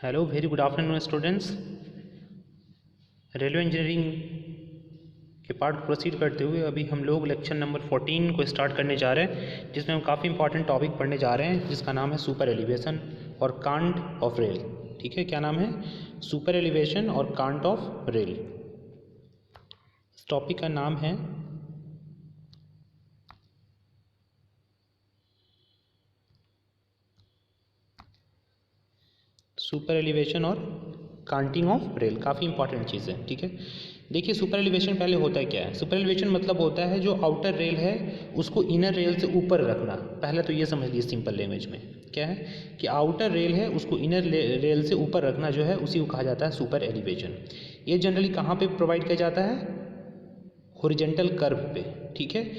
Hello very good afternoon students. Railway engineering के part proceed करते हुए अभी हम लोग लेक्चर नंबर 14 को स्टार्ट करने जा रहे हैं, जिसमें हम काफ़ी इंपॉर्टेंट टॉपिक पढ़ने जा रहे हैं, जिसका नाम है सुपर एलिवेशन और कांट ऑफ रेल। ठीक है, क्या नाम है? सुपर एलिवेशन और कांट ऑफ रेल। इस टॉपिक का नाम है सुपर एलिवेशन और कांटिंग ऑफ रेल। काफ़ी इंपॉर्टेंट चीज़ है। ठीक है, देखिए सुपर एलिवेशन पहले होता क्या है। सुपर एलिवेशन मतलब होता है जो आउटर रेल है उसको इनर रेल से ऊपर रखना। पहले तो ये समझ लीजिए सिंपल लैंग्वेज में क्या है कि आउटर रेल है उसको इनर रेल से ऊपर रखना जो है उसी को कहा जाता है सुपर एलिवेशन। ये जनरली कहाँ पे प्रोवाइड किया जाता है? हॉरिजॉन्टल कर्व पे। ठीक है,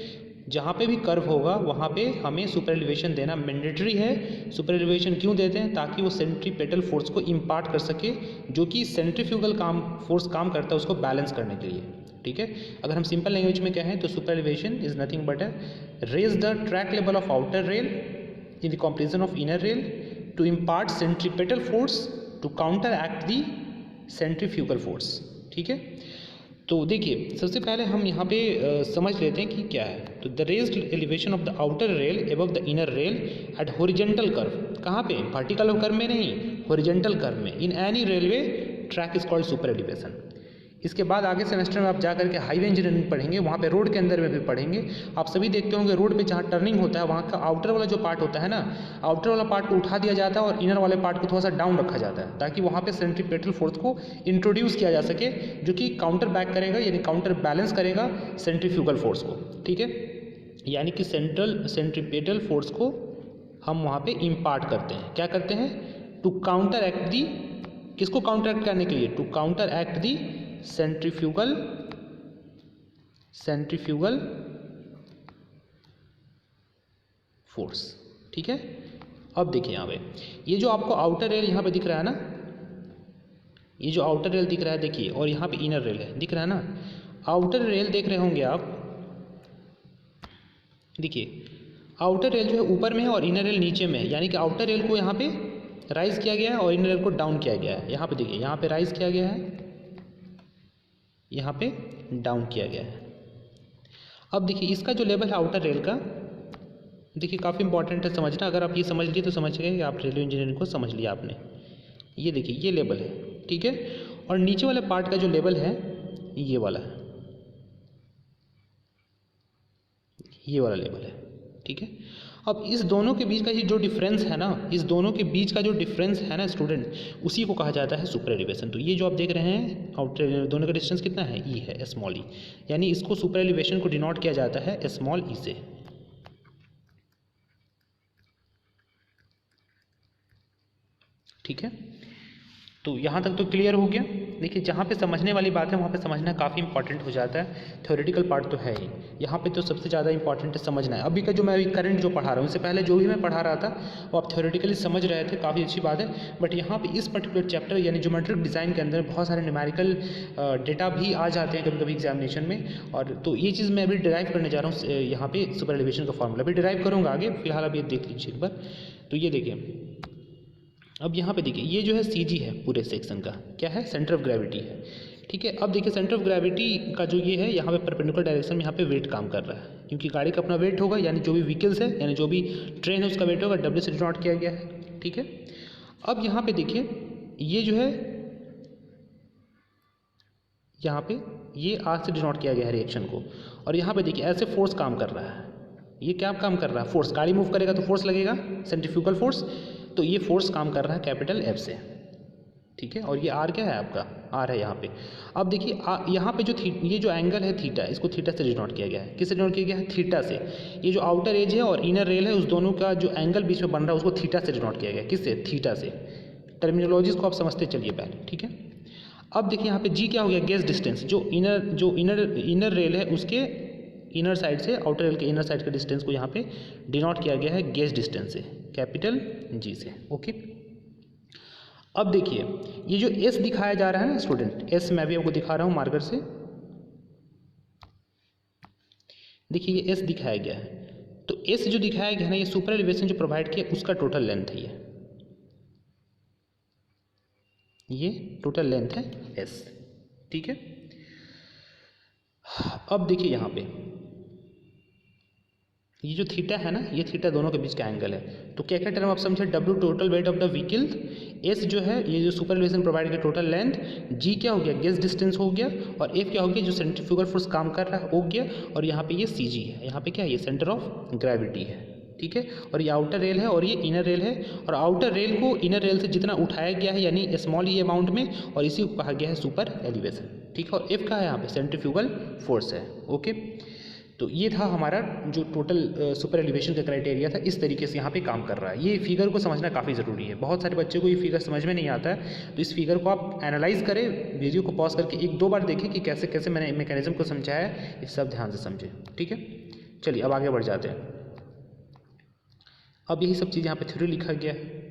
जहाँ पे भी कर्व होगा वहाँ पे हमें सुपर एलिवेशन देना मैंडेटरी है। सुपर एलिवेशन क्यों देते हैं? ताकि वो सेंट्रीपेटल फोर्स को इम्पार्ट कर सके, जो कि सेंट्रीफ्यूगल फोर्स काम करता है उसको बैलेंस करने के लिए। ठीक है, अगर हम सिंपल लैंग्वेज में कहें तो super elevation is nothing but raise the track level of outer rail in the comparison of inner rail to impart centripetal force to counteract the centrifugal force. ठीक है, तो देखिए सबसे पहले हम यहाँ पे समझ लेते हैं कि क्या है। तो the raised elevation of the outer rail above the inner rail at horizontal curve. कहाँ पे? वर्टिकल कर्व में नहीं, हॉरिजॉन्टल कर्व में in any railway track is called super elevation. इसके बाद आगे सेमेस्टर में आप जा करके हाईवे इंजीनियरिंग पढ़ेंगे, वहाँ पे रोड के अंदर में भी पढ़ेंगे। आप सभी देखते होंगे रोड पे जहाँ टर्निंग होता है वहाँ का आउटर वाला जो पार्ट होता है ना, आउटर वाला पार्ट को उठा दिया जाता है और इनर वाले पार्ट को थोड़ा सा डाउन रखा जाता है, ताकि वहाँ पे सेंट्रीपेटल फोर्स को इंट्रोड्यूस किया जा सके, जो कि काउंटर बैक करेगा यानी काउंटर बैलेंस करेगा सेंट्रीफ्यूगल फोर्स को। ठीक है, यानी कि सेंट्रीपेटल फोर्स को हम वहाँ पे इम्पार्ट करते हैं। क्या करते हैं? टू काउंटर एक्ट दी, किसको काउंटर एक्ट करने के लिए? To counteract the centrifugal force. ठीक है, अब देखिए यहाँ पे ये जो आपको आउटर रेल यहाँ पे दिख रहा है ना, ये जो आउटर रेल दिख रहा है देखिए, और यहाँ पे इनर रेल है, दिख रहा है ना। आउटर रेल देख रहे होंगे आप, देखिए आउटर रेल जो है ऊपर में है और इनर रेल नीचे में है, यानी कि आउटर रेल को यहाँ पे राइज किया गया है और इनर रेल को डाउन किया गया है। यहाँ पे देखिए, यहाँ पे राइज किया गया है, यहाँ पे डाउन किया गया है। अब देखिए इसका जो लेवल है आउटर रेल का, देखिए काफ़ी इंपॉर्टेंट है समझना। अगर आप ये समझ लिए तो समझ गए कि आप रेलवे इंजीनियरिंग को समझ लिया आपने। ये देखिए ये लेवल है, ठीक है, और नीचे वाले पार्ट का जो लेवल है ये वाला है, ये वाला लेवल है। ठीक है, अब इस दोनों के बीच का ये जो डिफरेंस है ना, इस दोनों के बीच का जो डिफरेंस है ना स्टूडेंट, उसी को कहा जाता है सुपर एलिवेशन। तो ये जो आप देख रहे हैं आउटर दोनों का डिस्टेंस कितना है? ई है, स्मॉल ई, यानी इसको सुपर एलिवेशन को डिनोट किया जाता है स्मॉल ई से। ठीक है, तो यहाँ तक तो क्लियर हो गया। देखिए जहाँ पे समझने वाली बात है वहाँ पे समझना काफ़ी इंपॉर्टेंट हो जाता है। थ्योरेटिकल पार्ट तो है ही, यहाँ पे तो सबसे ज़्यादा इंपॉर्टेंट है समझना है। अभी का जो मैं अभी करंट जो पढ़ा रहा हूँ, इससे पहले जो भी मैं पढ़ा रहा था वो आप थ्योरेटिकली समझ रहे थे, काफ़ी अच्छी बात है। बट यहाँ पे इस पर्टिकुलर चैप्टर यानी ज्योमेट्रिक डिज़ाइन के अंदर बहुत सारे न्यूमेरिकल डेटा भी आ जाते हैं कभी कभी एग्जामिनेशन में, और तो ये चीज़ मैं अभी डिराइव करने जा रहा हूँ यहाँ पे सुपर एलिवेशन का फॉर्मूला अभी डिराइव करूँगा आगे। फिलहाल अब ये देख लीजिए एक बार। तो ये देखिए अब यहाँ पे देखिए ये जो है CG है पूरे सेक्शन का, क्या है? सेंटर ऑफ ग्रेविटी है। ठीक है, अब देखिए सेंटर ऑफ ग्रेविटी का जो ये है यहाँ पे परपेंडिकुलर डायरेक्शन में यहाँ पे वेट काम कर रहा है, क्योंकि गाड़ी का अपना वेट होगा, यानी जो भी व्हीकल्स है यानी जो भी ट्रेन है उसका वेट होगा, W से डिनोट किया गया है। ठीक है, अब यहाँ पे देखिए ये जो है यहाँ पे ये R से डिनोट किया गया है रिएक्शन को, और यहाँ पे देखिए ऐसे फोर्स काम कर रहा है। ये क्या काम कर रहा है? फोर्स। गाड़ी मूव करेगा तो फोर्स लगेगा, सेंट्रीफ्यूगल फोर्स। तो ये फोर्स काम कर रहा है कैपिटल F से। ठीक है, और ये R क्या है? आपका R है यहाँ पे। अब देखिए यहाँ पे जो ये जो एंगल है थीटा, इसको थीटा से डिनोट किया गया है। किससे डिनोट किया गया है? थीटा से। ये जो आउटर एज है और इनर रेल है उस दोनों का जो एंगल बीच में बन रहा है उसको थीटा से डिनोट किया गया है। किससे? थीटा से। टर्मिनोलॉजीज को आप समझते चलिए पहले। ठीक है, अब देखिए यहाँ पे G क्या हो गया? Gauge distance. जो इनर रेल है उसके इनर साइड से, आउटर रेल के इनर साइड के डिस्टेंस को यहाँ पे डिनोट किया गया है गेज डिस्टेंस से, कैपिटल G से। ओके, अब देखिए ये जो S दिखाया जा रहा है ना स्टूडेंट, S मैं भी आपको दिखा रहा हूँ मार्कर से। देखिए ये S दिखाया गया है, तो S जो दिखाया गया है ना, ये सुपर एलिवेशन जो प्रोवाइड किया उसका टोटल लेंथ है ये। ये टोटल लेंथ है एस, ठीक है। अब देखिए यहाँ पे ये जो थीटा है ना, ये थीटा दोनों के बीच का एंगल है। तो क्या क्या टर्म आप समझे, W total weight of the vehicle, S जो है ये जो सुपर एलिवेशन प्रोवाइड की टोटल लेंथ, जी क्या हो गया गेज डिस्टेंस हो गया, और एफ क्या हो गया जो सेंट्रीफ्यूगल फोर्स काम कर रहा है हो गया, और यहाँ पे ये सी जी है, यहाँ पे क्या है ये सेंटर ऑफ ग्रेविटी है, ठीक है। और ये आउटर रेल है और ये इनर रेल है, और आउटर रेल को इनर रेल से जितना उठाया गया है यानी स्मॉल ई अमाउंट में, और इसी को कहा गया है सुपर एलिवेशन, ठीक है। और एफ का है यहाँ पे सेंट्रीफ्यूगल फोर्स है, ओके। तो ये था हमारा जो टोटल सुपर एलिवेशन का क्राइटेरिया था, इस तरीके से यहाँ पे काम कर रहा है। ये फिगर को समझना काफ़ी ज़रूरी है, बहुत सारे बच्चों को ये फिगर समझ में नहीं आता है, तो इस फिगर को आप एनालाइज करें, वीडियो को पॉज करके एक दो बार देखें कि कैसे कैसे मैंने मैकेनिज्म को समझाया है, ये सब ध्यान से समझें, ठीक है। चलिए अब आगे बढ़ जाते हैं। अब यही सब चीज़ यहाँ पे थ्योरी लिखा गया है।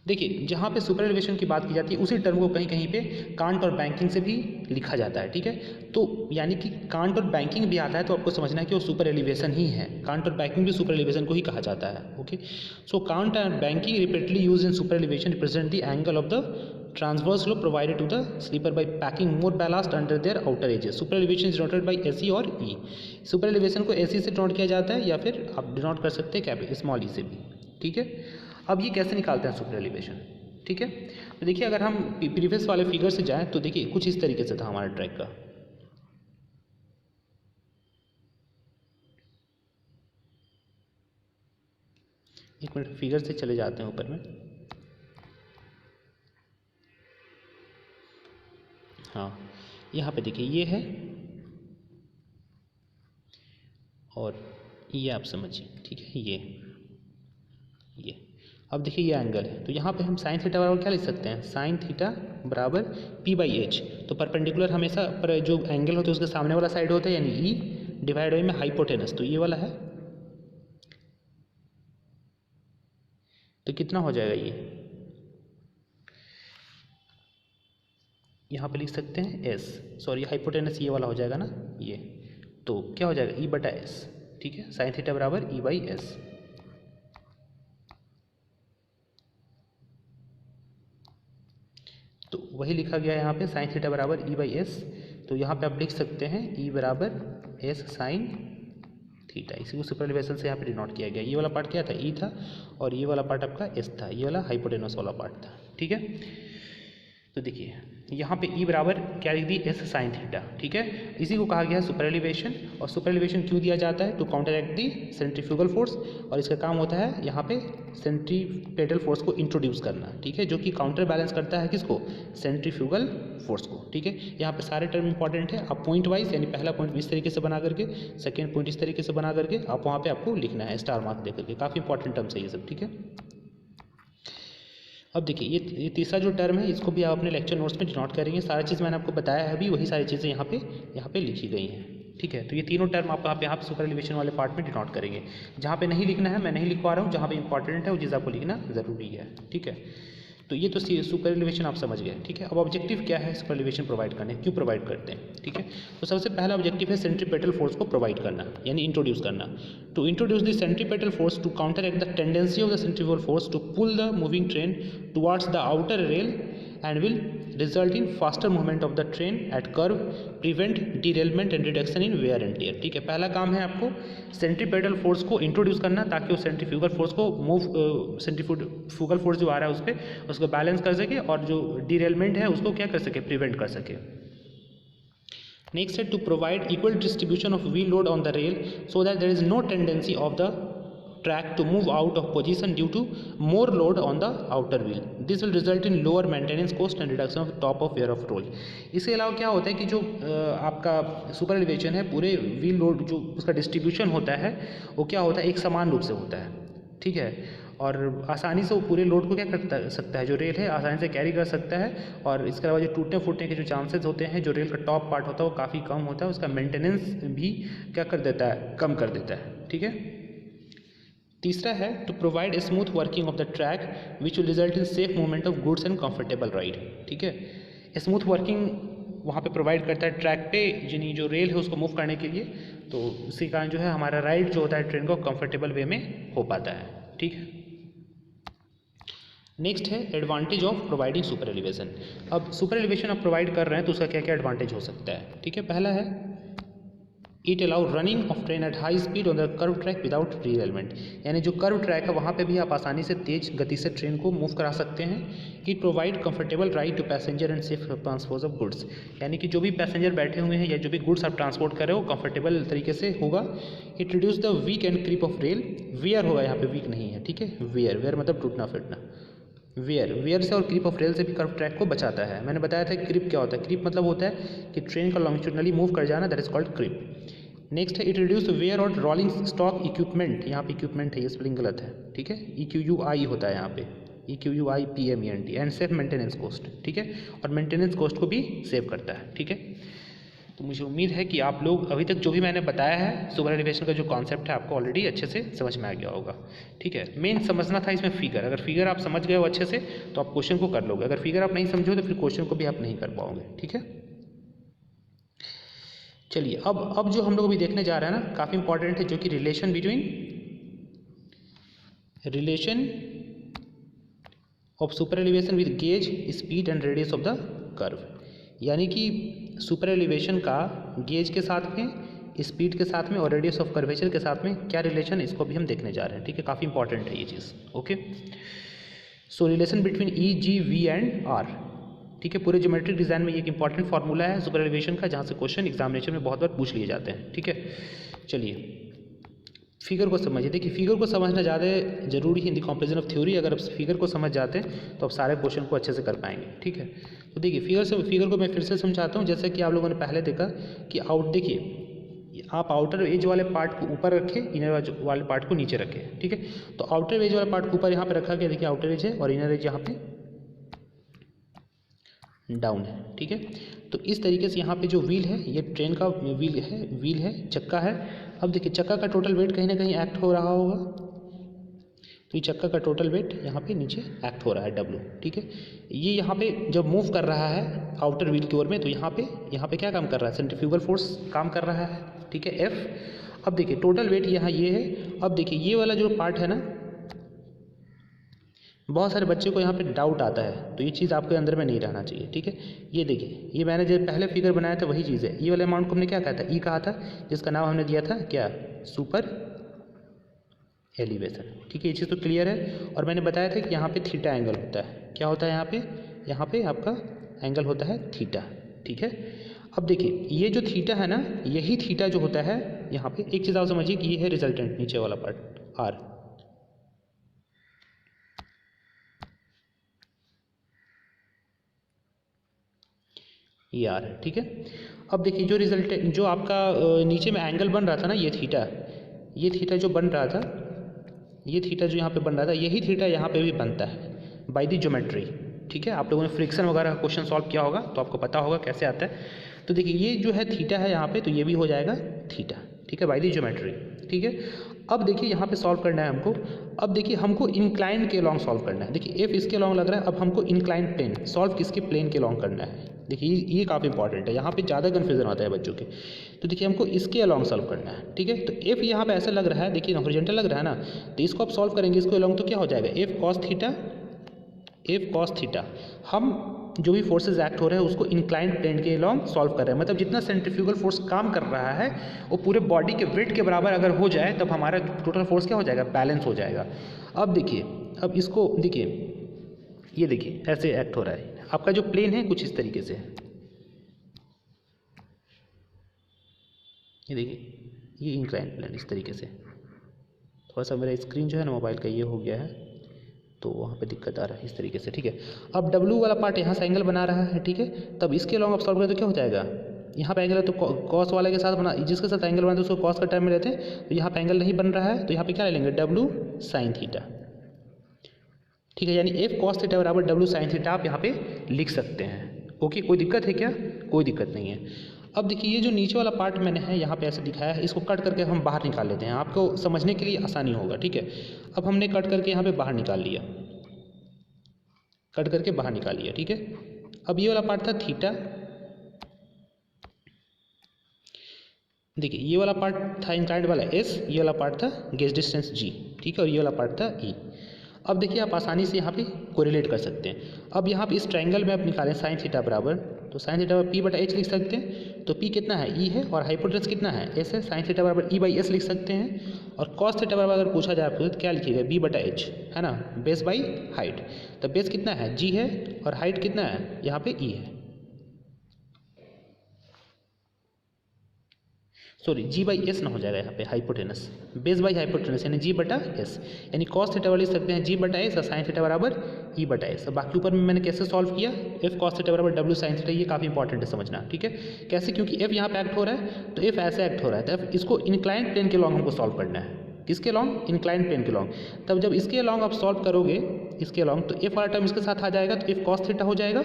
देखिए जहाँ पे सुपर एलिवेशन की बात की जाती है उसी टर्म को कहीं कहीं पे कांट और बैंकिंग से भी लिखा जाता है, ठीक है। तो यानी कि कांट और बैंकिंग भी आता है तो आपको समझना है कि वो सुपर एलिवेशन ही है, कांट और बैंकिंग भी सुपर एलिवेशन को ही कहा जाता है, okay. So can't and banking repeatedly use in super elevation represent the angle of the transverse flow provided to the sleeper by packing more ballast under their outer edges. Super elevation is denoted by SE और E. Super elevation को SE से denote किया जाता है या फिर आप denote कर सकते हैं कैपिटल स्मॉल ई से भी, ठीक है। अब ये कैसे निकालते हैं सुपर एलिवेशन, ठीक है। तो देखिए अगर हम प्रीवियस वाले फिगर से जाएं तो देखिए कुछ इस तरीके से था हमारा ट्रैक का, एक मिनट फिगर से चले जाते हैं ऊपर में, हाँ यहाँ पे देखिए ये है और ये आप समझिए, ठीक है। ये अब देखिए ये एंगल है, तो यहाँ पे हम साइन थीटा बराबर क्या लिख सकते हैं, साइन थीटा बराबर पी बाई एच। तो परपेंडिकुलर हमेशा पर जो एंगल होता है उसके सामने वाला साइड होता है यानी ई डिवाइड बाई में हाइपोटेनस, तो ये वाला है, तो कितना हो जाएगा ये, यहाँ पे लिख सकते हैं एस, सॉरी हाइपोटेनस ये वाला हो जाएगा ना ये, तो क्या हो जाएगा ई बटा एस, ठीक है। साइन थीटा बराबर ई बाई एस, तो वही लिखा गया है यहाँ पे साइन थीटा बराबर ई बाई एस। तो यहाँ पे आप लिख सकते हैं ई बराबर एस साइन थीटा, इसी को सुपर एलिवेशन से यहाँ पे डिनोट किया गया। ये वाला पार्ट क्या था, ई था, और ये वाला पार्ट आपका एस था, ये वाला हाइपोटेनस वाला पार्ट था, ठीक है। तो देखिए यहाँ पे ई बराबर क्या लिख दी, एस साइन थीटा, ठीक है। इसी को कहा गया है सुपर एलिवेशन, और सुपर एलिवेशन क्यों दिया जाता है, to counteract the centrifugal force, और इसका काम होता है यहाँ पे सेंट्रीपेटल फोर्स को इंट्रोड्यूस करना, ठीक है, जो कि काउंटर बैलेंस करता है किसको, सेंट्रीफ्यूगल फोर्स को, ठीक है। यहाँ पे सारे टर्म इंपॉर्टेंट है, आप पॉइंट वाइज यानी पहला पॉइंट इस तरीके से बना करके, सेकेंड पॉइंट इस तरीके से बना करके आप वहाँ पे आपको लिखना है स्टार मार्क दे करके, काफ़ी इंपॉर्टेंट टर्म्स है ये सब, ठीक है। अब देखिए ये तीसरा जो टर्म है इसको भी आप अपने लेक्चर नोट्स में डिनोट करेंगे, सारा चीज़ मैंने आपको बताया है अभी, वही सारी चीज़ें यहाँ पे लिखी गई हैं, ठीक है। तो ये तीनों टर्म आप यहाँ पे सुपर एलिवेशन वाले पार्ट में डिनोट करेंगे। जहाँ पे नहीं लिखना है मैं नहीं लिखवा रहा हूँ, जहाँ पे इंपॉर्टेंट है वो चीज़ आपको लिखना ज़रूरी है, ठीक है। तो ये तो सुपर एलिवेशन आप समझ गए, ठीक है। अब ऑब्जेक्टिव क्या है सुपर एलिवेशन प्रोवाइड करने, क्यों प्रोवाइड करते हैं, ठीक है। तो सबसे पहला ऑब्जेक्टिव है सेंट्रीपेटल फोर्स को प्रोवाइड करना यानी इंट्रोड्यूस करना, to introduce the centripetal force to counteract the tendency of the centrifugal force to pull the moving train towards the outer rail and will result in faster movement of the train at curve, prevent derailment and reduction in wear and tear, ठीक है। पहला काम है आपको centripetal force को introduce करना ताकि वो सेंट्रीफ्यूगल फोर्स को सेंट्रीफ्यूगल फोर्स जो आ रहा है उस पर उसको बैलेंस कर सके और जो डीरेलमेंट है उसको क्या कर सके, प्रिवेंट कर सके। नेक्स्ट है to provide equal distribution of wheel load on the rail so that there is no tendency of the track to move out of position due to more load on the outer wheel. This will result in lower maintenance cost and reduction of top of wear of roll. इसके अलावा क्या होता है कि जो आपका super elevation है पूरे व्हील लोड जो उसका डिस्ट्रीब्यूशन होता है वो क्या होता है एक समान रूप से होता है, ठीक है। और आसानी से वो पूरे लोड को क्या कर सकता है, जो रेल है आसानी से कैरी कर सकता है। और इसके अलावा जो टूटने फूटने के जो चांसेस होते हैं, जो रेल का टॉप पार्ट होता है वो काफ़ी कम होता है, उसका मेंटेनेंस भी क्या कर देता है, कम कर देता है, ठीक है। तीसरा है to provide smooth working of the track which will result in safe movement of goods and comfortable ride, ठीक है। स्मूथ वर्किंग वहाँ पे प्रोवाइड करता है ट्रैक पे यानी जो रेल है उसको मूव करने के लिए, तो इसी कारण जो है हमारा राइड जो होता है ट्रेन को कंफर्टेबल वे में हो पाता है, ठीक है। नेक्स्ट है advantage of providing super elevation. अब सुपर एलिवेशन आप प्रोवाइड कर रहे हैं तो उसका क्या क्या एडवांटेज हो सकता है, ठीक है। पहला है it allow running of train at high speed on the curve track without realignment, यानी जो कर्व ट्रैक है वहाँ पे भी आप आसानी से तेज गति से ट्रेन को मूव करा सकते हैं। It provide comfortable ride to passenger and safe transport of goods, यानी कि जो भी पैसेंजर बैठे हुए हैं या जो भी गुड्स आप ट्रांसपोर्ट कर रहे हो कंफर्टेबल तरीके से होगा। It reduce the weak and creep of rail, wear होगा यहाँ पे वीक नहीं है, ठीक है। वियर वियर मतलब टूटना फिटना, वियर से और क्रीप ऑफ रेल से भी कर्व ट्रैक को बचाता है। मैंने बताया था क्रीप क्या होता है, क्रीप मतलब होता है कि ट्रेन का लॉन्गिट्यूडनली मूव कर जाना, that is called creep. Next है इट रिड्यूस वेयर और रोलिंग स्टॉक इक्विपमेंट, यहाँ पे इक्विपमेंट है ये स्पेलिंग गलत है, ठीक है। EQUI होता है यहाँ पे, EQUIPMENT, and safe maintenance cost, ठीक है, और मेंटेनेंस कॉस्ट को भी सेव करता है, ठीक है। तो मुझे उम्मीद है कि आप लोग अभी तक जो भी मैंने बताया है सुपर एलिवेशन का जो कॉन्सेप्ट है आपको ऑलरेडी अच्छे से समझ में आ गया होगा, ठीक है। मेन समझना था इसमें फिगर, अगर फिगर आप समझ गए हो अच्छे से तो आप क्वेश्चन को कर लोगे, अगर फिगर आप नहीं समझो तो फिर क्वेश्चन को भी आप नहीं कर पाओगे, ठीक है। चलिए अब जो हम लोग अभी देखने जा रहे हैं ना काफ़ी इंपॉर्टेंट है, जो कि relation of super elevation with gauge speed and radius of the curve, यानी कि सुपर एलिवेशन का गेज के साथ में, स्पीड के साथ में और रेडियस ऑफ कर्वेचर के साथ में क्या रिलेशन, इसको भी हम देखने जा रहे हैं, ठीक है। काफ़ी इंपॉर्टेंट है ये चीज़, okay. So relation between EG V and R, ठीक है। पूरे ज्योमेट्रिक डिज़ाइन में एक इंपॉर्टेंट फार्मूला है सुपर एलिवेशन का, जहाँ से क्वेश्चन एग्जामिनेशन में बहुत बार पूछ लिए जाते हैं, ठीक है। चलिए फिगर को समझिए, देखिए फिगर को समझना ज़्यादा जरूरी है इन द कंपैरिजन ऑफ थ्योरी। अगर आप फिगर को समझ जाते हैं तो आप सारे क्वेश्चन को अच्छे से कर पाएंगे, ठीक है। तो देखिए फिगर को मैं फिर से समझाता हूँ। जैसे कि आप लोगों ने पहले देखा कि देखिए आप आउटर एज वाले पार्ट को ऊपर रखें, इनर वाले पार्ट को नीचे रखें, ठीक है। तो आउटर एज वाले पार्ट को ऊपर यहाँ पे रखा गया, देखिए आउटर एज है, और इनर एज यहाँ पे डाउन है, ठीक है। तो इस तरीके से यहाँ पे जो व्हील है ये ट्रेन का व्हील है, चक्का है। अब देखिए चक्का का टोटल वेट कहीं ना कहीं एक्ट हो रहा होगा, तो ये चक्का का टोटल वेट यहाँ पे नीचे एक्ट हो रहा है W, ठीक है। ये यहाँ पे जब मूव कर रहा है आउटर व्हील की ओर में, तो यहाँ पे क्या काम कर रहा है, सेंट्रीफ्यूगल फोर्स काम कर रहा है, ठीक है, F। अब देखिए टोटल वेट यहाँ ये है। अब देखिए ये वाला जो पार्ट है ना, बहुत सारे बच्चे को यहाँ पे डाउट आता है, तो ये चीज़ आपके अंदर में नहीं रहना चाहिए, ठीक है। ये देखिए ये मैंने जो पहले फिगर बनाया था वही चीज़ है। ये वाले अमाउंट को हमने क्या कहा था, E कहा था, जिसका नाम हमने दिया था क्या, सुपर एलिवेशन, ठीक है। ये चीज़ तो क्लियर है। और मैंने बताया था कि यहाँ पे थीटा एंगल होता है, क्या होता है यहाँ पे आपका एंगल होता है थीटा, ठीक है। अब देखिए ये जो थीटा है ना, यही थीटा जो होता है यहाँ पे, एक चीज़ आप समझिए कि ये है रिजल्टेंट नीचे वाला पार्ट R, ये R है, ठीक है। अब देखिए जो रिजल्टेंट जो आपका नीचे में एंगल बन रहा था ना, ये थीटा जो बन रहा था, ये थीटा जो यहाँ पे बन रहा था, यही थीटा यहाँ पे भी बनता है बाय द ज्योमेट्री, ठीक है। आप लोगों ने फ्रिक्शन वगैरह का क्वेश्चन सॉल्व किया होगा तो आपको पता होगा कैसे आता है। तो देखिए ये जो है थीटा है यहाँ पे, तो ये भी हो जाएगा थीटा, ठीक है, बाय द ज्योमेट्री, ठीक है। अब देखिए यहाँ पे सॉल्व करना है हमको। अब देखिए हमको इंक्लाइन के लॉन्ग सॉल्व करना है। देखिए F इसके लॉन्ग लग रहा है, अब हमको इंक्लाइन प्लेन सॉल्व किसके, प्लेन के लॉन्ग करना है। देखिए ये काफ़ी इंपॉर्टेंट है, यहाँ पे ज़्यादा कन्फ्यूजन आता है बच्चों के। तो देखिए हमको इसके अलॉन्ग सॉल्व करना है, ठीक है। तो F यहाँ पे ऐसा लग रहा है, देखिए हॉरिजॉन्टल लग रहा है ना, तो इसको आप सॉल्व करेंगे इसको अलॉन्ग, तो क्या हो जाएगा F cos थीटा। हम जो भी फोर्सेस एक्ट हो रहे हैं उसको इंक्लाइन प्लेन के अलॉन्ग सॉल्व कर रहे हैं, मतलब जितना सेंट्रीफ्यूगल फोर्स काम कर रहा है वो पूरे बॉडी के वेट के बराबर अगर हो जाए तब हमारा टोटल फोर्स क्या हो जाएगा, बैलेंस हो जाएगा। अब देखिए अब इसको देखिए, ये देखिए ऐसे एक्ट हो रहा है। आपका जो प्लेन है कुछ इस तरीके से है, ये देखिए ये इंक्लाइन प्लेन इस तरीके से। थोड़ा सा मेरा स्क्रीन जो है ना मोबाइल का ये हो गया है, तो वहाँ पे दिक्कत आ रहा है इस तरीके से, ठीक है। अब W वाला पार्ट यहाँ से एंगल बना रहा है, ठीक है। तब इसके लॉन्ग आप सॉल्व करें तो क्या हो जाएगा, यहाँ पे एंगल है तो कॉस वाले के साथ बना, जिसके साथ एंगल बना तो उसको कॉस का टर्म में लेते हैं, तो यहाँ पे एंगल नहीं बन रहा है, तो यहाँ पे क्या ले लेंगे W साइन थीटा, ठीक है। यानी F cos थीटा बराबर W साइन थीटा आप यहाँ पे लिख सकते हैं, ओके। कोई दिक्कत है क्या, कोई दिक्कत नहीं है। अब देखिए ये जो नीचे वाला पार्ट मैंने है यहाँ पे ऐसे दिखाया है, इसको कट करके हम बाहर निकाल लेते हैं, आपको समझने के लिए आसानी होगा, ठीक है। अब हमने कट करके यहाँ पे बाहर निकाल लिया, कट करके बाहर निकाल लिया, ठीक है। अब ये वाला पार्ट था थीटा, देखिए ये वाला पार्ट था इंक्लाइंड वाला S, ये वाला पार्ट था गेज डिस्टेंस G, ठीक है, और ये वाला पार्ट था E। अब देखिए आप आसानी से यहाँ पे कोरिलेट कर सकते हैं। अब यहाँ पे इस ट्रायंगल में आप निकालें साइन थीटा बराबर, तो साइन थीटा बराबर पी बटा एच लिख सकते हैं। तो पी कितना है, ई है, और हाइपोटेनस कितना है, एस है। साइन थीटा बराबर ई बाई एस लिख सकते हैं। और कॉस थीटा बराबर अगर पूछा जाए आपको तो क्या लिखिएगा, बी बटा एच, है ना, बेस बाई हाइट। तो बेस कितना है, जी है, और हाइट कितना है, यहाँ पे ई है, सॉरी जी बाई एस ना हो जाएगा यहाँ पे, हाइपोटेनस, बेस बाई हाइपोटेनस यानी जी बटा एस, यानी कॉस थीटा वाला लिख सकते हैं जी बटा एस, और साइन थीटा बराबर ई बटा एस। बाकी ऊपर में मैंने कैसे सॉल्व किया, एफ कॉस थीटा बराबर डब्ल्यू साइन थीटा, ये काफ़ी इंपॉर्टेंट है समझना, ठीक है। कैसे, क्योंकि एफ यहाँ पे एक्ट हो रहा है, तो एफ ऐसे एक्ट हो रहा है, तो एफ इसको इंक्लाइंड प्लेन के लॉन्ग हमको सॉल्व करना है। किसके लॉन्ग, इंक्लाइंड प्लेन के लॉन्ग। तब जब इसके लॉन्ग आप सॉल्व करोगे, इसके लॉन्ग, तो एफ वाला टर्म इसके साथ आ जाएगा, तो एफ कॉस थीटा हो जाएगा,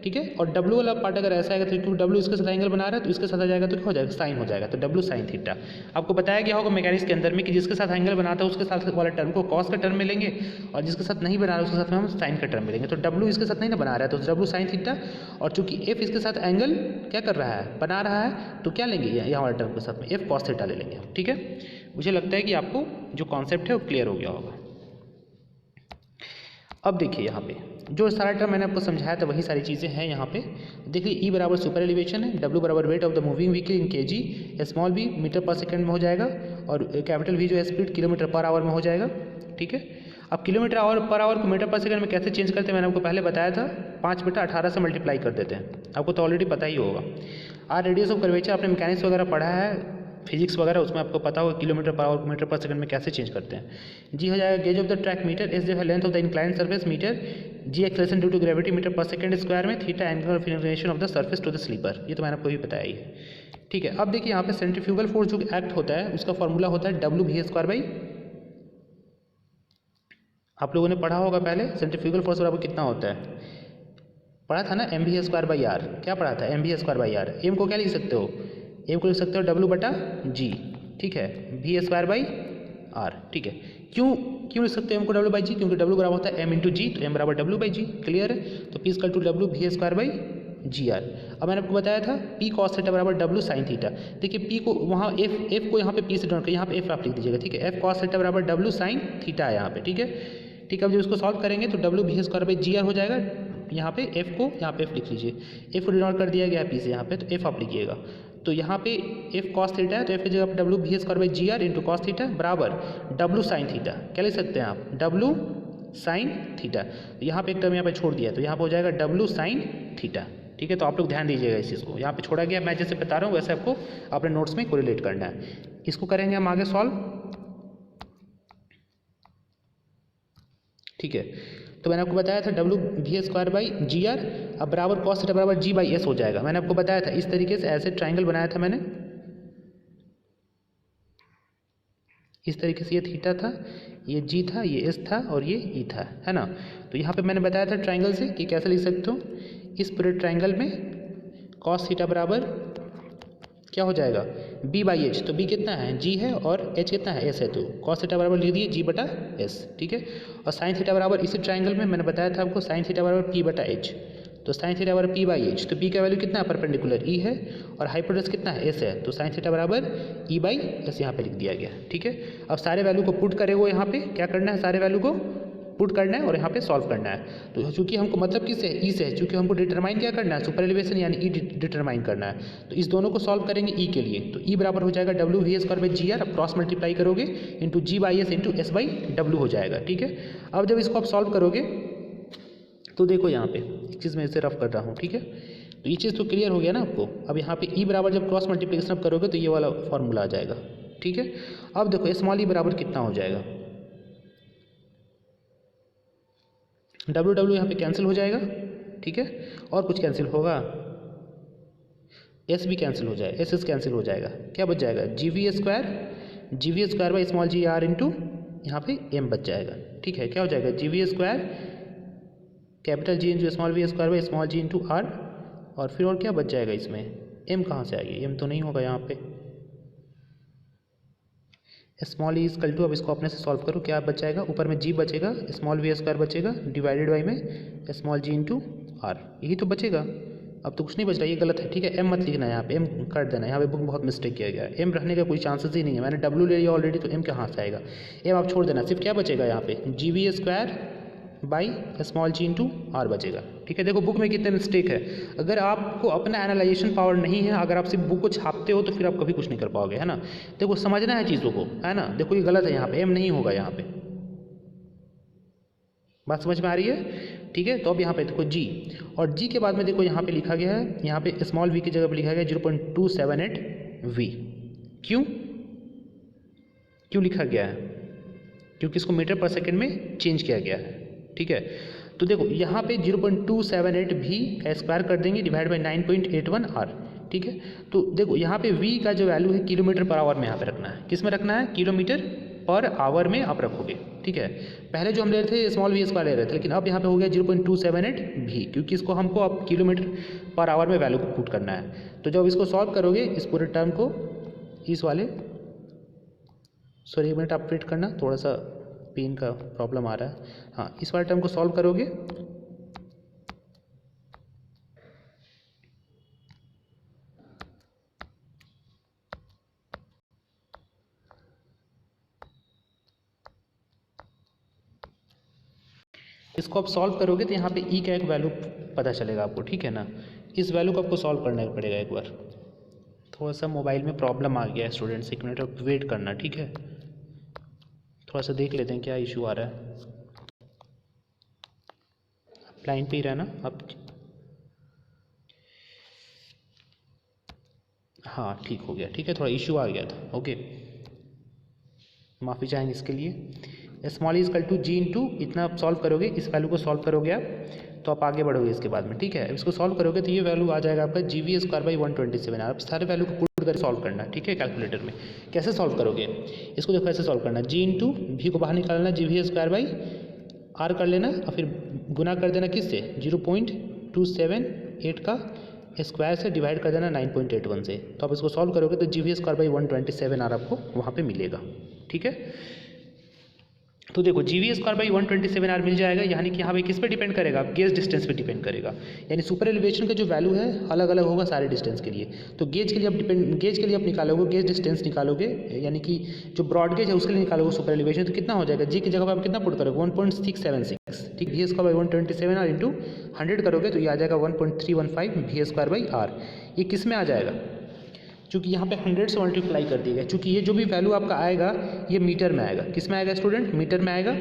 ठीक है। और डब्ल्यू वाला पार्ट अगर ऐसा आएगा, तो क्योंकि डब्ल्यू इसके साथ एंगल बना रहा है, तो इसके साथ आ जाएगा, तो क्या हो जाएगा, साइन हो जाएगा, तो डब्ल्यू साइन थीटा। आपको बताया गया होगा मैकेनिक्स के अंदर में कि जिसके साथ एंगल बनाता है उसके साथ वाला टर्म को कॉस का टर्म में लेंगे, और जिसके साथ नहीं बना रहा है उसके साथ में हम साइन का टर्म में लेंगे। तो डब्ल्यू इसके साथ नहीं ना बना रहा है, तो डब्ल्यू साइन थीटा, और चूंकि एफ इसके साथ एंगल क्या कर रहा है, बना रहा है, तो क्या लेंगे, यहाँ वाले टर्म के साथ में एफ कॉस थीटा ले लेंगे, ठीक है। मुझे लगता है कि आपको जो कॉन्सेप्ट है वो क्लियर हो गया होगा। अब देखिए यहाँ पे जो सारा टर्म मैंने आपको समझाया था वही सारी चीज़ें हैं यहाँ पे। देखिए ई बराबर सुपर एलिवेशन है, डब्ल्यू बराबर weight of the moving vehicle in kg, small V metre पर सेकंड में हो जाएगा, और कैपिटल वी जो है स्पीड किलोमीटर पर आवर में हो जाएगा, ठीक है। अब किलोमीटर आवर पर आवर को मीटर पर सेकंड में कैसे चेंज करते हैं मैंने आपको पहले बताया था, 5/18 से मल्टीप्लाई कर देते हैं, आपको तो ऑलरेडी पता ही होगा। आर रेडियस ऑफ कर्वेचर आपने मैकेनिक्स वगैरह पढ़ा है, फिजिक्स वगैरह, उसमें आपको पता होगा किलोमीटर पर आवर को मीटर पर सेकंड में कैसे चेंज करते हैं। जी हो जाएगा gauge of the track metre, S जो है length of the inclined surface metre, G acceleration due to gravity metre पर सेकंड स्क्वायर में, theta angle of inclination of the surface to the sleeper, ये तो मैंने आपको भी बताया ही है, ठीक है। अब देखिए यहाँ पे सेंट्रीफ्यूगल फोर्स जो एक्ट होता है उसका फॉर्मूला होता है डब्ल्यू वी स्क्वायर बाई, आप लोगों ने पढ़ा होगा पहले सेंट्रीफ्यूगल फोर्स बराबर कितना होता है, पढ़ा था ना, M V square by R. क्या पढ़ा था, M V square by R. M को क्या लिख सकते हो, एम को लिख सकते हो डब्ल्यू बटा जी, ठीक है, वी स्क्वायर बाई आर, ठीक है। क्यों लिख सकते हो एम को डब्ल्यू बाई जी, क्योंकि डब्ल्यू बराबर होता है एम इंटू जी, तो एम बराबर डब्ल्यू बाई जी, क्लियर है। तो P equal to W V square by G R. अब मैंने आपको बताया था पी कॉस थीटा बराबर डब्ल्यू साइन थीटा। देखिए पी को वहाँ एफ को यहाँ पे पी से डॉट कर, यहाँ पे एफ आप लिख दीजिएगा, ठीक है। एफ कॉस थीटा बराबर डब्ल्यू साइन थीटा है यहाँ पे, ठीक है, ठीक है। अब जब इसको सॉल्व करेंगे तो W V square by G R हो जाएगा, यहाँ पे एफ को यहाँ पे एफ लिख लीजिए, एफ को डिनोट कर दिया गया है पी से यहाँ पे, तो एफ आप लिखिएगा। तो यहाँ पे एफ कॉस थीटा है, तो एफ की जगह W V square by G R into cos theta बराबर डब्ल्यू साइन थीटा, क्या लिख सकते हैं आप, डब्ल्यू साइन थीटा। यहाँ पे एक टर्म यहाँ पे छोड़ दिया है, तो यहाँ पे हो जाएगा डब्ल्यू साइन थीटा, ठीक है। तो आप लोग ध्यान दीजिएगा इस चीज़ को, यहाँ पे छोड़ा गया, मैं जैसे बता रहा हूँ वैसे आपको अपने नोट्स में कोरिलेट करना है। इसको करेंगे हम आगे सॉल्व, ठीक है। तो मैंने आपको बताया था W V square by G R, अब बराबर कॉस थीटा बराबर जी बाई एस हो जाएगा। मैंने आपको बताया था इस तरीके से ऐसे ट्राइंगल बनाया था मैंने, इस तरीके से ये थीटा था, ये जी था, ये एस था, और ये ई था, है ना। तो यहाँ पे मैंने बताया था ट्राइंगल से कि कैसे लिख सकते हो, इस पूरे ट्राइंगल में कॉस थीटा बराबर क्या हो जाएगा, बी बाई एच, तो बी कितना है, जी है, और एच कितना है, एस है, तो कॉस थीटा बराबर लिख दिए जी बटा एस, ठीक है। और साइन थीटा बराबर इसी ट्राइंगल में मैंने बताया था आपको साइन थीटा बराबर पी बटा एच, तो साइन थीटा बराबर पी बाई एच, तो पी का वैल्यू कितना है, परपेंडिकुलर ई है, और हाइपोटेनस कितना है, एस है, तो साइन थीटा बराबर ई बाई एस यहाँ पे लिख दिया गया, ठीक है। अब सारे वैल्यू को पुट करे हुए यहाँ पे क्या करना है, सारे वैल्यू को पुट करना है और यहाँ पे सॉल्व करना है। तो चूंकि हमको मतलब किससे है, ई से है, चूंकि हमको डिटरमाइन क्या करना है, सुपर एलिवेशन यानी ई डिटरमाइन करना है। तो इस दोनों को सॉल्व करेंगे ई के लिए, तो ई बराबर हो जाएगा W V square by G R, अब क्रॉस मल्टीप्लाई करोगे into G by S into S by W हो जाएगा, ठीक है। अब जब इसको आप सॉल्व करोगे तो देखो यहाँ पे एक चीज़ मैं इसे रफ कर रहा हूँ, ठीक है। तो ये चीज़ तो क्लियर हो गया ना आपको। अब यहाँ पे ई बराबर जब क्रॉस मल्टीप्लिकेशन करोगे तो ये वाला फॉर्मूला आ जाएगा, ठीक है। अब देखो स्मॉल ई बराबर कितना हो जाएगा, डब्ल्यू डब्ल्यू यहाँ पे कैंसिल हो जाएगा, ठीक है। और कुछ कैंसिल होगा, एस भी कैंसिल हो जाएगा, एस एस कैंसिल हो जाएगा, क्या बच जाएगा, G V square by small G R into यहाँ पे एम बच जाएगा, ठीक है। क्या हो जाएगा, G V square capital G into small V square by small G into R, और फिर और क्या बच जाएगा इसमें, एम कहाँ से आएगी, एम तो नहीं होगा यहाँ पे, स्मॉल ई इक्वल टू, अब इसको अपने से सॉल्व करो, क्या बच जाएगा, ऊपर में जी बचेगा, स्मॉल वी स्क्वायर बचेगा, डिवाइडेड बाई में स्मॉल जी इंटू आर, यही तो बचेगा। अब तो कुछ नहीं बच रहा, ये गलत है, ठीक है। एम मत लिखना है यहाँ पे, एम कर देना, यहाँ पे बुक बहुत मिस्टेक किया गया है। एम रखने का कोई चांसेस ही नहीं है, मैंने डब्ल्यू ले लिया ऑलरेडी, तो एम कहाँ से आएगा। एम आप छोड़ देना, सिर्फ क्या बचेगा यहाँ पे G V square by small G into R बचेगा, ठीक है। देखो बुक में कितने मिस्टेक है, अगर आपको अपना एनालाइजेशन पावर नहीं है, अगर आप सिर्फ बुक को छापते हो तो फिर आप कभी कुछ नहीं कर पाओगे, है ना। देखो समझना है चीज़ों को, है ना। देखो ये गलत है, यहाँ पे एम नहीं होगा, यहाँ पे बात समझ में आ रही है, ठीक है। तो अब यहाँ पे देखो जी, और जी के बाद में देखो यहाँ पे लिखा गया है, यहाँ पे स्मॉल वी की जगह पे लिखा गया है 0.278 वी। क्यों क्यों लिखा गया है, क्योंकि इसको मीटर पर सेकंड में चेंज किया गया है, ठीक है। तो देखो यहाँ पे 0.278 भी का स्क्वायर कर देंगे डिवाइड बाई 9.81 आर, ठीक है। तो देखो यहाँ पे v का जो वैल्यू है किलोमीटर पर आवर में यहाँ पे रखना है, किस में रखना है, किलोमीटर पर आवर में आप रखोगे, ठीक है। पहले जो हम ले रहे थे स्मॉल वी स्क्वायर ले रहे थे, लेकिन अब यहाँ पे हो गया 0.278 भी, क्योंकि इसको हमको अब किलोमीटर पर आवर में वैल्यू को पुट करना है। तो जब इसको सॉल्व करोगे इस पूरे टर्म को, इस वाले, सॉरी एक मिनट आप वेट करना, थोड़ा सा पेन का प्रॉब्लम आ रहा है, हाँ, इस वाले टर्म को सॉल्व करोगे इसको आप सॉल्व करोगे तो यहाँ पे ई का एक वैल्यू पता चलेगा आपको, ठीक है ना। इस वैल्यू को आपको सॉल्व करना पड़ेगा एक बार। थोड़ा सा मोबाइल में प्रॉब्लम आ गया है स्टूडेंट्स, एक मिनट आप वेट करना, ठीक है। थोड़ा सा देख लेते हैं क्या इशू आ रहा है। लाइन पे ही रहना आप, हाँ ठीक हो गया, ठीक है। थोड़ा इशू आ गया था, ओके, माफ़ी चाहेंगे इसके लिए। स्मॉल इज कल टू जी इंटू इतना आप सॉल्व करोगे, इस वैल्यू को सॉल्व करोगे आप, तो आप आगे बढ़ोगे इसके बाद में, ठीक है। इसको सॉल्व करोगे तो ये वैल्यू आ जाएगा आपका जी वी स्क्वायर बाई 127। आप सारे वैल्यू को पुट कर सॉल्व करना, ठीक है, कैलकुलेटर में। कैसे सॉल्व करोगे इसको, देखो ऐसे सॉल्व करना, जी इंटू वी को बाहर निकालना, जी वी स्क्वायर बाई आर कर लेना और फिर गुना कर देना किससे, 0.278 का स्क्वायर से डिवाइड कर देना 9.81 से। तो आप इसको सॉल्व करोगे तो जी वी स्क्वायर बाई 127 आर आपको वहाँ पे मिलेगा, ठीक है। तो देखो जी वी स्क्वायर बाई 127 आर मिल जाएगा, यानी कि यहाँ पे किस पे डिपेंड करेगा, गेज डिस्टेंस पे डिपेंड करेगा। यानी सुपर एलिवेशन का जो वैल्यू है अलग अलग होगा सारे डिस्टेंस के लिए। तो गेज के लिए आप गेज के लिए आप निकालोगे, गेज डिस्टेंस निकालोगे, यानी कि जो ब्रॉड गेज है उसके लिए निकालोगे सुपर एलिवेशन, तो कितना हो जाएगा, जी की जगह पर आप कितना पुट करोगे 1.676, ठीक। V square by 127 R into 100 करोगे तो ये आ जाएगा 1.315 वी स्क्वायर बाई आर। ये किस में आ जाएगा, चूँकि यहाँ पे 100 से मल्टीप्लाई कर दिया गया, चूँकि ये जो भी वैल्यू आपका आएगा ये मीटर में आएगा, किस में आएगा स्टूडेंट, मीटर में आएगा।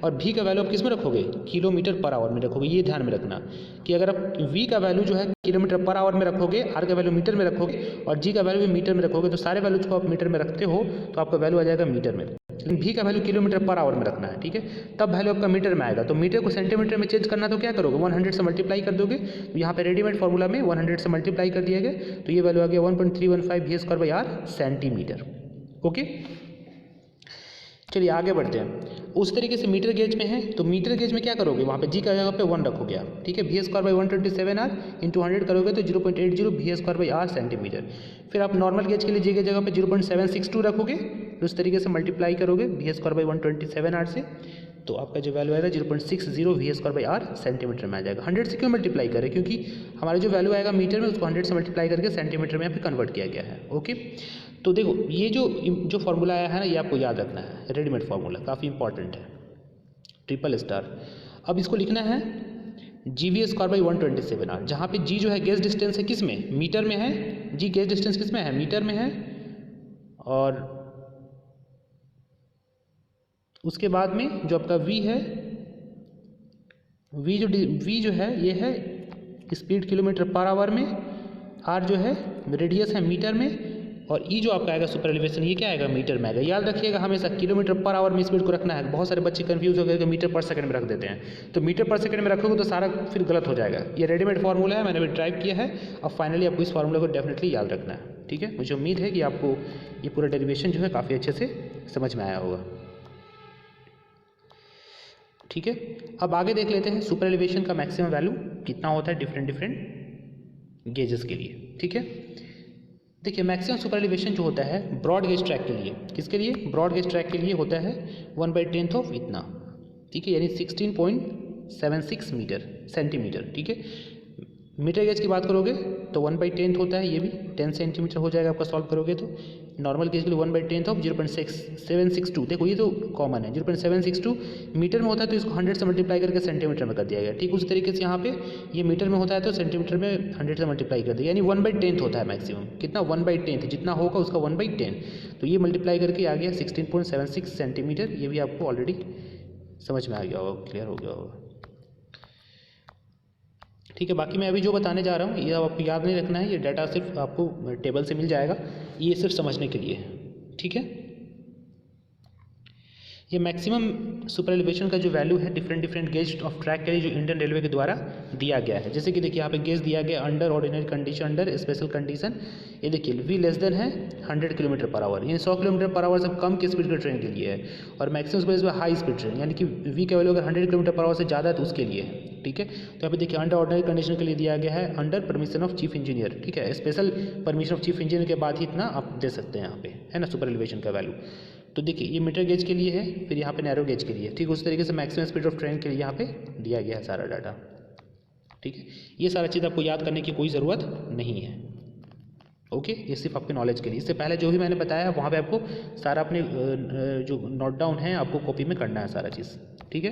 और v का वैल्यू आप किस में रखोगे, किलोमीटर पर आवर में रखोगे। ये ध्यान में रखना कि अगर आप v का वैल्यू जो है किलोमीटर पर आवर में रखोगे, r का वैल्यू मीटर में रखोगे और g का वैल्यू भी मीटर में रखोगे, तो सारे वैल्यूज को आप मीटर में रखते हो तो आपका वैल्यू आ जाएगा मीटर में। लेकिन v का वैल्यू किलोमीटर पर आवर में रखना है, ठीक है, तब वैल्यू आपका मीटर में आएगा। तो मीटर को सेंटीमीटर में चेंज करना तो क्या करोगे, 100 से मल्टीप्लाई कर दोगे। तो यहाँ पे रेडीमेड फॉर्मूला में 100 से मल्टीप्लाई कर दिया गया, तो ये वैल्यू आ गया 1.315 V square by R centimetre, okay. चलिए आगे बढ़ते हैं। उस तरीके से मीटर गेज में है, तो मीटर गेज में क्या करोगे, वहाँ पे जी का जगह पे 1 रखोगे आप, ठीक है। V square by 127 R into 100 करोगे तो 0.80 V square by R centimetre. फिर आप नॉर्मल गेज के लिए जी की जगह पे 0.762 रखोगे, तो उस तरीके से मल्टीप्लाई करोगे वी स्क्वायर बाई 127 आर से, तो आपका जो वैल्यू आएगा 0.60 V square by R centimetre में आ जाएगा। 100 से क्यों मल्टीप्लाई करें, क्योंकि हमारा जो वैल्यू आएगा मीटर में उसको 100 से मल्टीप्लाई करके सेंटीमीटर में यहाँ पे कन्वर्ट किया गया है, ओके। तो देखो ये जो फार्मूला आया है ना, ये आपको याद रखना है, रेडीमेड फार्मूला काफ़ी इंपॉर्टेंट है, ट्रिपल स्टार। अब इसको लिखना है जी वी स्क्वायर बाई 127 आर, जहाँ पे जी जो है गेज डिस्टेंस है किस में, मीटर में है। जी गेज डिस्टेंस किस में है, मीटर में है। और उसके बाद में जो आपका v है, v जो है ये है स्पीड किलोमीटर पर आवर में, r जो है रेडियस है मीटर में, और e जो आपका आएगा सुपर एलिवेशन ये क्या आएगा, मीटर में आएगा। याद रखिएगा हमेशा किलोमीटर पर आवर में स्पीड को रखना है। बहुत सारे बच्चे कंफ्यूज हो गए मीटर पर सेकंड में रख देते हैं, तो मीटर पर सेकंड में रखोगे तो सारा फिर गलत हो जाएगा। ये रेडीमेड फार्मूला है, मैंने भी ड्राइव किया है। अब फाइनली आपको इस फार्मूला को डेफिनेटली याद रखना है, ठीक है। मुझे उम्मीद है कि आपको ये पूरा डेरिवेशन जो है काफ़ी अच्छे से समझ में आया होगा, ठीक है। अब आगे देख लेते हैं सुपर एलिवेशन का मैक्सिमम वैल्यू कितना होता है डिफरेंट गेजेस के लिए, ठीक है। देखिए मैक्सिमम सुपर एलिवेशन जो होता है ब्रॉड गेज ट्रैक के लिए, किसके लिए, ब्रॉड गेज ट्रैक के लिए होता है 1/10 ऑफ इतना, ठीक है, यानी 16.76 मीटर सेंटीमीटर, ठीक है। मीटर गेज की बात करोगे तो 1/10 होता है, ये भी 10 सेंटीमीटर हो जाएगा आपका सॉल्व करोगे तो। नॉर्मल गेज के लिए 1/10 ऑफ 0.762, देखो ये तो कॉमन है, 0.762 मीटर में होता है तो इसको 100 से मल्टीप्लाई करके सेंटीमीटर में कर दिया गया। ठीक उसी तरीके से यहाँ पे ये मीटर में होता है तो सेंटीमीटर में 100 से मल्टीप्लाई कर दिया, यानी 1/10 होता है मैक्सिमम। कितना? 1/10, जितना होगा उसका 1/10, तो ये मल्टीप्लाई करके आ गया 16.76 सेंटीमीटर। ये भी आपको ऑलरेडी समझ में आ गया होगा, क्लियर हो गया होगा। ठीक है, बाकी मैं अभी जो बताने जा रहा हूँ ये आपको याद नहीं रखना है, ये डाटा सिर्फ आपको टेबल से मिल जाएगा, ये सिर्फ समझने के लिए है। ठीक है, ये मैक्सिमम सुपर एलिवेशन का जो वैल्यू है डिफरेंट गेज ऑफ ट्रैक के लिए जो इंडियन रेलवे के द्वारा दिया गया है। जैसे कि देखिए यहाँ पे गेज दिया गया under ordinary condition, under special condition. ये देखिए वी लेस देन है 100 किलोमीटर पर आवर, यानी 100 किलोमीटर पर आवर से कम की स्पीड के ट्रेन के लिए है। और मैक्सिमम स्पेस में हाई स्पीड ट्रेन, यानी कि वी का वैल्यू अगर 100 किलोमीटर पर आवर से ज़्यादा है तो उसके लिए है। ठीक है, तो यहाँ पे देखिए अंडर ऑर्डिनरी कंडीशन के लिए दिया गया है under permission of chief engineer. ठीक है, special permission of chief engineer के बाद ही इतना आप दे सकते हैं यहाँ पे, है ना, सुपर एलिवेशन का वैल्यू। तो देखिए ये मीटर गेज के लिए है, फिर यहाँ पे नैरो गेज के लिए। ठीक उस तरीके से मैक्सिमम स्पीड ऑफ ट्रेन के लिए यहाँ पे दिया गया है सारा डाटा। ठीक है, ये सारा चीज़ आपको याद करने की कोई ज़रूरत नहीं है। ओके, ये सिर्फ आपके नॉलेज के लिए। इससे पहले जो भी मैंने बताया वहाँ पे आपको सारा अपने जो नोट डाउन है आपको कॉपी में करना है सारा चीज़। ठीक है,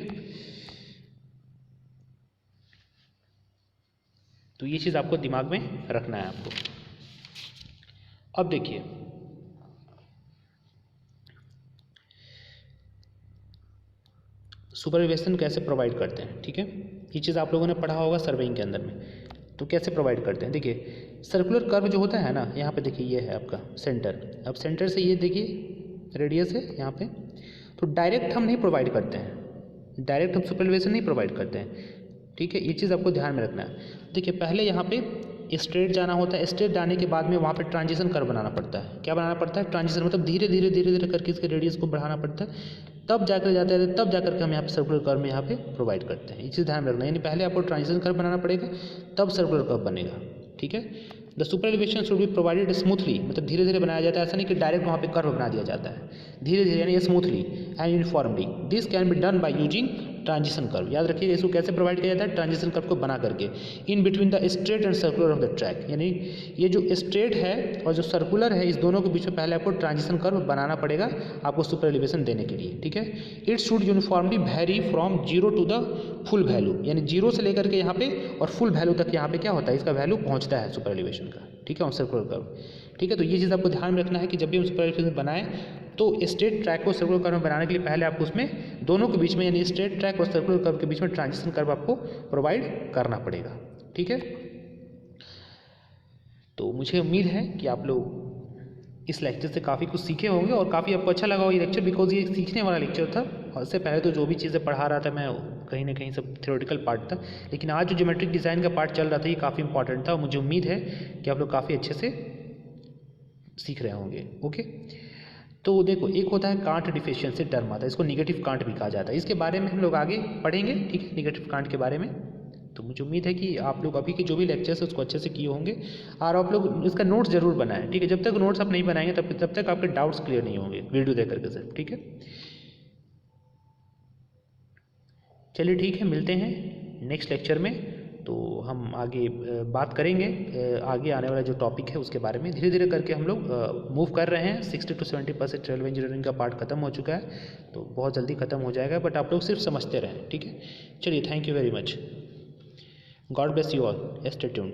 तो ये चीज़ आपको दिमाग में रखना है आपको। अब देखिए सुपर एलिवेशन कैसे प्रोवाइड करते हैं। ठीक है, ये चीज़ आप लोगों ने पढ़ा होगा सर्वेइंग के अंदर में। तो कैसे प्रोवाइड करते हैं, देखिए सर्कुलर कर्व जो होता है ना, यहाँ पे देखिए ये है आपका सेंटर। अब सेंटर से ये देखिए रेडियस है यहाँ पे, तो डायरेक्ट हम नहीं प्रोवाइड करते हैं, डायरेक्ट हम सुपर एलिवेशन नहीं प्रोवाइड करते हैं। ठीक है, ये चीज़ आपको ध्यान में रखना है। देखिए पहले यहाँ पे स्ट्रेट जाना होता है, स्ट्रेट जाने के बाद में वहाँ पे ट्रांजिशन कर्व बनाना पड़ता है। क्या बनाना पड़ता है? ट्रांजिशन, मतलब धीरे धीरे करके इसके रेडियस को बढ़ाना पड़ता है, तब जाकर जाते हैं, तब जाकर के हम यहाँ पे सर्कुलर कर्व में यहाँ पे प्रोवाइड करते हैं। ये चीज़ ध्यान में रखना है, यानी पहले आपको ट्रांजिशन कर्व बनाना पड़ेगा तब सर्कुलर कर्व बनेगा। ठीक है, the super elevation should be provided smoothly, मतलब धीरे धीरे बनाया जाता है, ऐसा नहीं कि डायरेक्ट वहाँ पे कर्व बना दिया जाता है, धीरे धीरे यानी smoothly and uniformly. This can be done by using transition curve. याद रखिएगा इसको कैसे प्रोवाइड किया जाता है, ट्रांजिशन कर्व को बना करके in between the straight and circular of the track, यानी ये जो स्ट्रेट है और जो सर्कुलर है इस दोनों के बीच में पहले आपको ट्रांजिशन कर्व बनाना पड़ेगा आपको सुपर एलिवेशन देने के लिए। ठीक है, it should uniformly vary from 0 to the full value, यानी 0 से लेकर के यहाँ पे और फुल वैल्यू तक यहाँ पे क्या होता है, इसका वैल्यू पहुँचता है सुपर एलिवेशन का। ठीक है, और सर्कुलर कर्व। ठीक है, तो ये चीज़ आपको ध्यान में रखना है कि जब भी हम सुपर एलिवेशन बनाएं तो स्ट्रेट ट्रैक को सर्कुलर कर्व में बनाने के लिए पहले आपको उसमें दोनों के बीच में, यानी स्ट्रेट ट्रैक और सर्कुलर कर्व के बीच में ट्रांजिशन कर्व आपको प्रोवाइड करना पड़ेगा। ठीक है, तो मुझे उम्मीद है कि आप लोग इस लेक्चर से काफ़ी कुछ सीखे होंगे और काफ़ी आपको अच्छा लगा हो ये लेक्चर, बिकॉज ये सीखने वाला लेक्चर था। और इससे पहले तो जो भी चीज़ें पढ़ा रहा था मैं कहीं ना कहीं सब थ्योरेटिकल पार्ट था, लेकिन आज जो ज्योमेट्रिक डिज़ाइन का पार्ट चल रहा था ये काफ़ी इंपॉर्टेंट था और मुझे उम्मीद है कि आप लोग काफ़ी अच्छे से सीख रहे होंगे। ओके, तो देखो एक होता है कांट डिफिशिएंसी टर्म आता है, इसको निगेटिव कांट भी कहा जाता है, इसके बारे में हम लोग आगे पढ़ेंगे। ठीक है, निगेटिव कांट के बारे में। तो मुझे उम्मीद है कि आप लोग अभी के जो भी लेक्चर्स है उसको अच्छे से किए होंगे और आप लोग इसका नोट्स जरूर बनाएं। ठीक है, जब तक नोट्स आप नहीं बनाएंगे तब तक आपके डाउट्स क्लियर नहीं होंगे वीडियो देख करके सर। ठीक है, चलिए ठीक है, मिलते हैं नेक्स्ट लेक्चर में। तो हम आगे बात करेंगे आगे आने वाला जो टॉपिक है उसके बारे में। धीरे धीरे करके हम लोग मूव कर रहे हैं, 60 to 70% रेलवे इंजीनियरिंग का पार्ट खत्म हो चुका है, तो बहुत जल्दी खत्म हो जाएगा, बट आप लोग सिर्फ समझते रहें। ठीक है, चलिए, thank you very much, God bless you all, stay tuned.